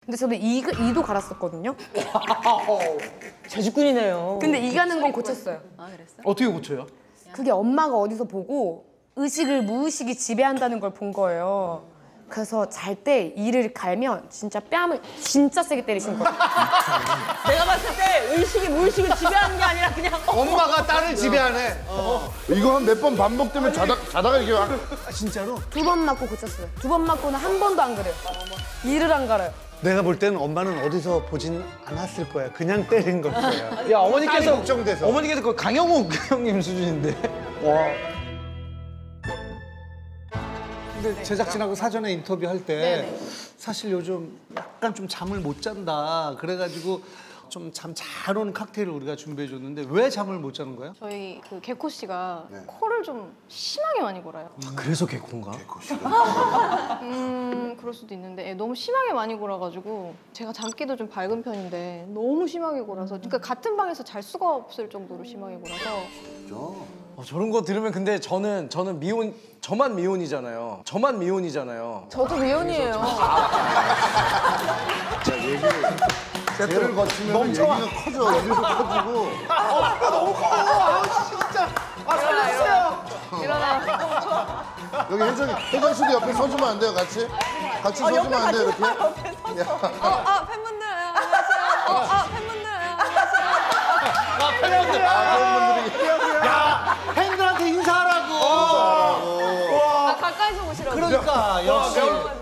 근데 저는 이도 갈았었거든요. 재주꾼이네요. 근데 이 가는 건 고쳤어요. 아, 그랬어? 어떻게 고쳐요? 그게 엄마가 어디서 보고 의식을 무의식이 지배한다는 걸 본 거예요. 그래서 잘 때 이를 갈면 진짜 뺨을 진짜 세게 때리신 거예요. 내가 봤을 때 의식이 무의식을 지배하는 게 아니라 그냥 엄마가 딸을 지배하네. 이거 한 몇 번 반복되면 자다가 이게 막 진짜로? 2번 맞고 고쳤어요. 2번 맞고는 한 번도 안 그래요. 이를 안 갈아요. 내가 볼 때는 엄마는 어디서 보진 않았을 거야. 그냥 때린 걸 거야. 야, 딸이 어머니께서 걱정돼서. 어머니께서 그 강영욱 형님 수준인데. 와. 근데 제작진하고 사전에 인터뷰할 때 사실 요즘 약간 좀 잠을 못 잔다. 그래가지고 좀 잠 잘 오는 칵테일을 우리가 준비해 줬는데 왜 잠을 못 자는 거야? 저희 그 개코 씨가 코를 좀 심하게 많이 골아요. 그래서 개콘가? 그럴 수도 있는데 너무 심하게 많이 골아가지고 제가 잠기도 좀 밝은 편인데 너무 심하게 골아서 그러니까 같은 방에서 잘 수가 없을 정도로 심하게 골아서 저런 거 들으면 근데 저는 저만 미혼이잖아요. 저도 미혼이에요. 자, 얘를 거치면 얘기가 커져. 이리도 커지고. 너무 커. 아 진짜. 아 살려주세요. 여기 혜정 씨도 옆에 서주면 안 돼요, 같이? 같이 서주면 안 돼요, 이렇게? 팬분들 안녕하세요. 팬분들 안녕하세요. 야 팬들한테 인사하라고. 가까이서 보시라고. 그러니까 역시.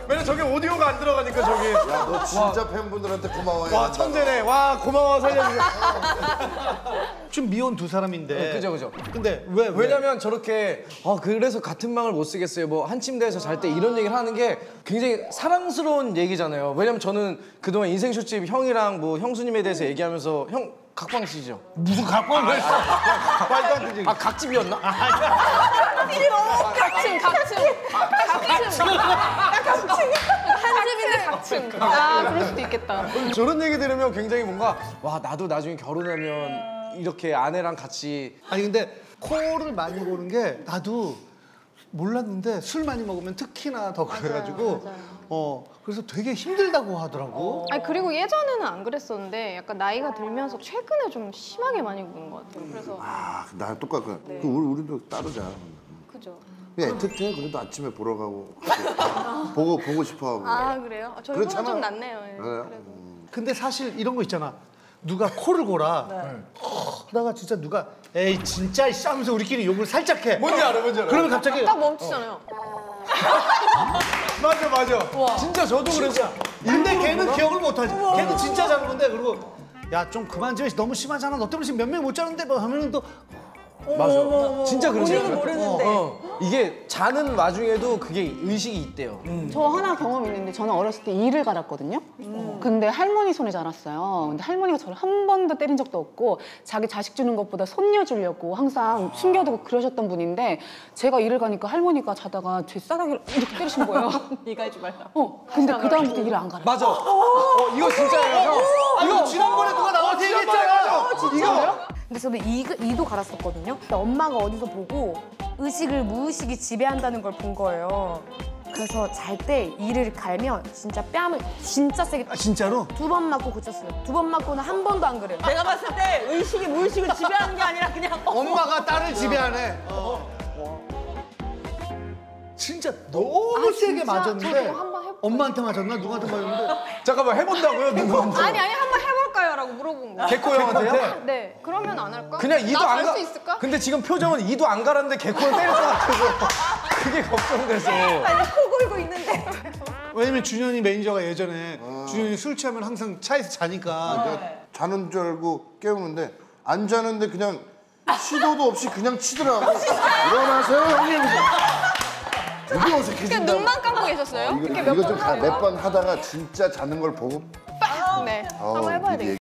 왜냐면 저기 오디오가 안 들어가니까 저기. 야, 너 진짜 팬분들한테 고마워해. 와 천재네. 와 고마워 살려주세요. 지금 미혼 두 사람인데. 그죠. 근데 왜? 왜냐면 저렇게 그래서 같은 방을 못 쓰겠어요. 뭐 한 침대에서 잘 때 이런 얘기를 하는 게 굉장히 사랑스러운 얘기잖아요. 왜냐면 저는 그동안 인생 쇼집 형이랑 뭐 형수님에 대해서 얘기하면서 형 각방 쓰시죠? 무슨 각광을 했어? 말도 안 되지. 각집이었나? 한 집인데 각층. 그럴 수도 있겠다. 저런 얘기 들으면 굉장히 뭔가 와 나도 나중에 결혼하면 이렇게 아내랑 같이 아니 근데 코를 많이 고는 게 나도 몰랐는데 술 많이 먹으면 특히나 더 그래가지고 그래서 되게 힘들다고 하더라고. 아니 그리고 예전에는 안 그랬었는데 약간 나이가 들면서 최근에 좀 심하게 많이 구는 것 같아요. 그래서 아, 나 똑같구나. 우리도 따로 자. 그죠. 그냥 애틋해. 그래도 아침에 보러 가고. 보고 싶어 하고. 아 그래요? 저희 그렇잖아. 좀 낫네요. 예. 그래요? 그래도. 근데 사실 이런 거 있잖아. 누가 코를 골아. 하다가 진짜 누가 에이 진짜 이씨 하면서 우리끼리 욕을 살짝 해. 뭔지 알아. 그러면 갑자기 딱 멈추잖아요. 맞아. 진짜 저도 그랬어. 근데 걔는 기억을 못 하지. 걔는 진짜 자는 건데 그리고 야 좀 그만 좀 너무 심하잖아. 너 때문에 지금 몇 명 못 자는데 뭐 하면은 또 맞아. 진짜 그러죠. 본인은 모르는데. 이게 자는 와중에도 그게 의식이 있대요. 저 하나 경험 있는데 저는 어렸을 때 이를 갈았거든요. 근데 할머니 손에 자랐어요. 근데 할머니가 저를 한 번도 때린 적도 없고 자기 자식 주는 것보다 손녀 주려고 항상 숨겨두고 그러셨던 분인데 제가 이를 가니까 할머니가 자다가 제 싸다기를 이렇게 때리신 거예요. 네가 해지 말라. 근데 그 다음부터 이를 안 갈아요. 맞아. 이거 진짜예요. 형. 이거 지난번에 누가 나한테 얘기했잖아. 진짜요? 근데 저는 이도 갈았었거든요. 근데 엄마가 어디서 보고 의식을 무의식이 지배한다는 걸 본 거예요. 그래서 잘 때 이를 갈면 진짜 뺨을 진짜 세게 아 진짜로? 2번 맞고 고쳤어요. 2번 맞고는 한 번도 안 그래요. 내가 봤을 때 의식이 무의식을 지배하는 게 아니라 그냥 엄마가 딸을 지배하네. 진짜 너무 세게 진짜? 맞았는데 저도 한번 해볼까요? 엄마한테 맞았나 누구한테 맞았는데 잠깐만 해본다고요? 누구한테? 아니 한번 해볼까요? 라고 물어본 거. 개코 형한테요? 네. 그러면 안 할까? 그냥 이도 안 가. 나갈수 있을까? 근데 지금 표정은 이도 안 갈았는데 개코를 때릴 것 같아서 그게 걱정돼서. 코 골고 있는데. 왜냐면 준현이 매니저가 예전에 준현이 술 취하면 항상 차에서 자니까 내가 자는 줄 알고 깨우는데 안 자는데 그냥 시도도 없이 그냥 치더라고. 일어나세요, 형님. 되게 어색해진다. 눈만 감고 계셨어요? 이거 좀 몇 번 하다가 진짜 자는 걸 보고 네. 한번 해봐야 되겠다.